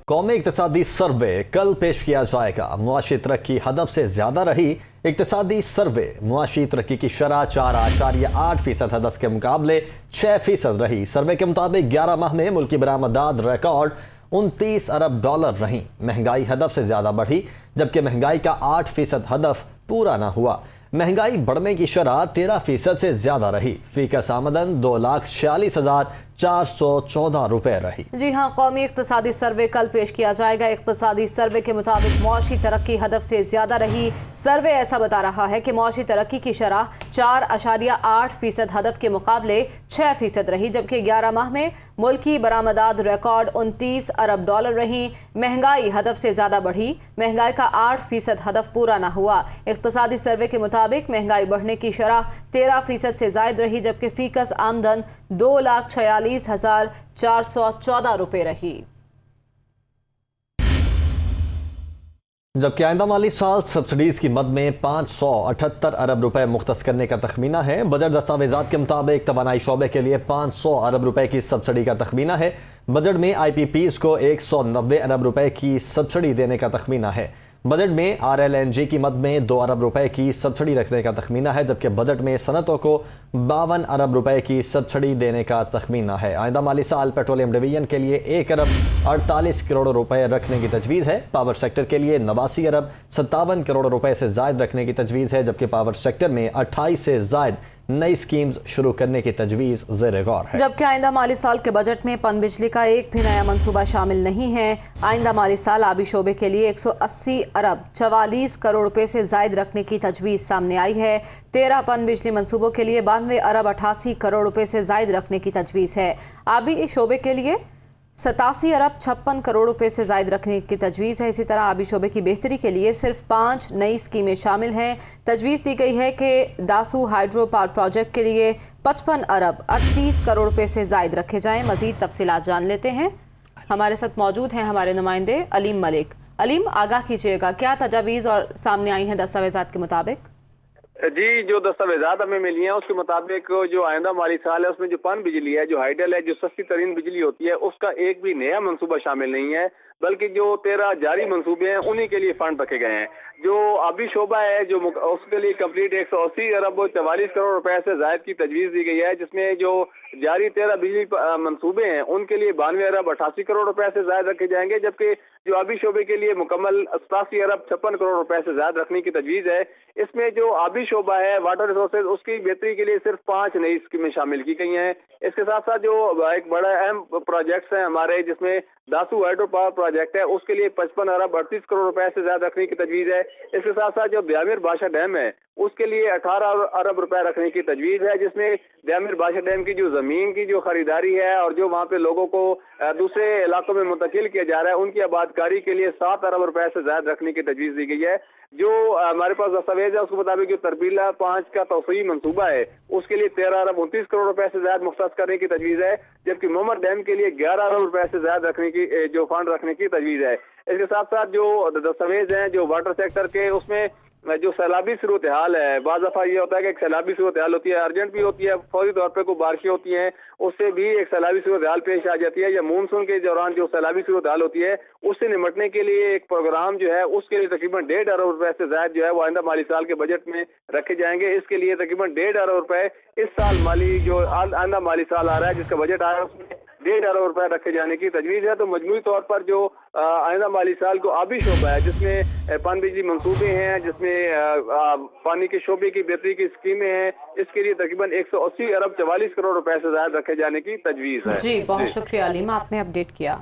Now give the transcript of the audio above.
कौमी इक्तिसादी सर्वे कल पेश किया जाएगा। मुआशी तरक्की हदफ से ज्यादा रही। इक्तिसादी सर्वे मुआशी तरक्की की शरह 4.8% हदफ के मुकाबले 6% रही। सर्वे के मुताबिक 11 माह में मुल्की बरामदात रिकॉर्ड 29 अरब डॉलर रही। महंगाई हदफ से ज्यादा बढ़ी, जबकि महंगाई का 8% हदफ पूरा न हुआ। महंगाई बढ़ने की शरह 13% से ज्यादा रही। फीकस आमदन 2,46,414 रुपए रही। जी हाँ, कौमी इक्तिसादी सर्वे कल पेश किया जाएगा। इक्तिसादी सर्वे के मुताबिक मुआशी तरक्की हदफ से ज्यादा रही। सर्वे ऐसा बता रहा है कि मुआशी तरक्की की शरह 4.8% हदफ के मुकाबले 6% रही, जबकि 11 माह में मुल्की बरामदात रिकॉर्ड 29 अरब डॉलर रही। महंगाई हदफ से ज्यादा बढ़ी। महंगाई का 8% हदफ पूरा न हुआ। इक्तिसादी सर्वे के मुताबिक महंगाई बढ़ने की शरह 13% से जायद रही, जबकि फीकस आमदन 2,46,414 रुपए रही। जबकि आइंदा माली साल सब्सिडीज की मद में 578 अरब रुपए मुख्तस करने का तखमीना है। बजट दस्तावेजात के मुताबिक तवानाई शोबे के लिए 500 अरब रुपए की सब्सिडी का तखमीना है। बजट में IPPs को 190 अरब रुपए की सब्सिडी देने का तखमीना है। बजट में RLNG की मद में 2 अरब रुपए की सब्सिडी रखने का तखमीना है, जबकि बजट में सनतों को 52 अरब रुपए की सब्सिडी देने का तखमीना है। आइंदा माली साल पेट्रोलियम डिवीजन के लिए 1 अरब 48 करोड़ रुपए रखने की तजवीज़ है। पावर सेक्टर के लिए 89 अरब 57 करोड़ रुपए से जायद रखने की तजवीज़ है, जबकि पावर सेक्टर में 28 से जायद नई स्कीम्स शुरू करने की तजवीज़ ज़ेर गौर है। जबकि आइंदा माली साल के बजट में पन बिजली का एक भी नया मंसूबा शामिल नहीं है। आइंदा माली साल आबी शोबे के लिए 180 अरब 44 करोड़ रुपए से जायद रखने की तजवीज़ सामने आई है। 13 पन बिजली मंसूबों के लिए 92 अरब 88 करोड़ रुपए से जायद रखने की तजवीज़ है। आबी शोबे के लिए 87 अरब 56 करोड़ रुपए से जायद रखने की तजवीज़ है। इसी तरह आबी शोबे की बेहतरी के लिए सिर्फ 5 नई स्कीमें शामिल हैं। तजवीज़ दी गई है कि दासू हाइड्रो पावर प्रोजेक्ट के लिए 55 अरब 38 करोड़ रुपए से जायद रखे जाएं। मज़ीद तफसीलात जान लेते हैं। हमारे साथ मौजूद हैं हमारे नुमाइंदे अलीम मलिक। अलीम, आगाह कीजिएगा, क्या तजावीज़ और सामने आई हैं दस्तावेज़ात के मुताबिक? जी, जो दस्तावेजात हमें मिली हैं उसके मुताबिक जो आइंदा माली साल है उसमें जो पन बिजली है, जो हाइडल है, जो सस्ती तरीन बिजली होती है, उसका एक भी नया मंसूबा शामिल नहीं है, बल्कि जो 13 जारी मंसूबे हैं उन्हीं के लिए फंड रखे गए हैं। जो आबी शोबा है जो उसके लिए कंप्लीट 180 अरब 44 करोड़ रुपए से जायद की तजवीज़ दी गई है, जिसमें जो जारी 13 बिजली मंसूबे हैं उनके लिए 92 अरब 88 करोड़ रुपए से जायद रखे जाएंगे, जबकि जो आबी शोबे के लिए मुकम्मल 87 अरब 56 करोड़ रुपए से जायद रखने की तजवीज़ है। इसमें जो आबी शोबा है वाटर रिसोर्सेज, उसकी बेहतरी के लिए सिर्फ 5 नई स्कीमें शामिल की गई हैं। इसके साथ साथ जो एक बड़ा अहम प्रोजेक्ट्स हैं हमारे, जिसमें दासू हाइड्रो पावर प्रोजेक्ट है, उसके लिए 55 अरब 38 करोड़ रुपए से ज्यादा रखने की तजवीज़ है। इसके साथ साथ जो ब्यामिर बादशाह डैम है उसके लिए 18 अरब रुपए रखने की तजवीज़ है, जिसमें ब्यामिर बादशाह डैम की जो जमीन की जो खरीदारी है और जो वहाँ पे लोगों को दूसरे इलाकों में मुंतकिल किया जा रहा है उनकी आबादकारी के लिए 7 अरब रुपए से ज्यादा रखने की तजवीज़ दी गई है। जो हमारे पास दस्तावेज है उसके मुताबिक जो तरबीला 5 का तोसई मंसूबा है उसके लिए 13 अरब 29 करोड़ रुपए से ज्यादा मुख्तस करने की तजवीज़ है, जबकि मोहम्मद डैम के लिए 11 अरब रुपए से ज्यादा रखने की जो फंड रखने की तजवीज़ है। इसके साथ साथ जो दस्तावेज हैं जो वाटर सेक्टर के, उसमें जो सैलाबी सूरत हाल है, बाज़ दफ़ा ये होता है कि एक सैलाबी सूरत हाल होती है, अर्जेंट भी होती है, फौरी तौर पे कोई बारिशें होती हैं उससे भी एक सैलाबी सूरत हाल पेश आ जाती है, या मानसून के दौरान जो सैलाबी सूरत हाल होती है उससे निपटने के लिए एक प्रोग्राम जो है उसके लिए तकरीबन 1.5 अरब रुपए से ज्यादा जो है वो आइंदा माली साल के बजट में रखे जाएंगे। इसके लिए तकरीबन 1.5 अरब रुपए इस साल माली जो आइंदा माली साल आ रहा है जिसका बजट आ रहा है उसमें 1.5 अरब रुपए रखे जाने की तजवीज़ है। तो मजमूई तौर पर जो आइंदा माली साल को आबी शोबा है जिसमें पानी बिजली मंसूबे हैं, जिसमें पानी के शोबे की बेहतरी की स्कीमें हैं, इसके लिए तकरीबन 180 अरब 44 करोड़ रुपए से ज्यादा रखे जाने की तजवीज़ है। जी, बहुत शुक्रिया अलीमा, आपने अपडेट किया।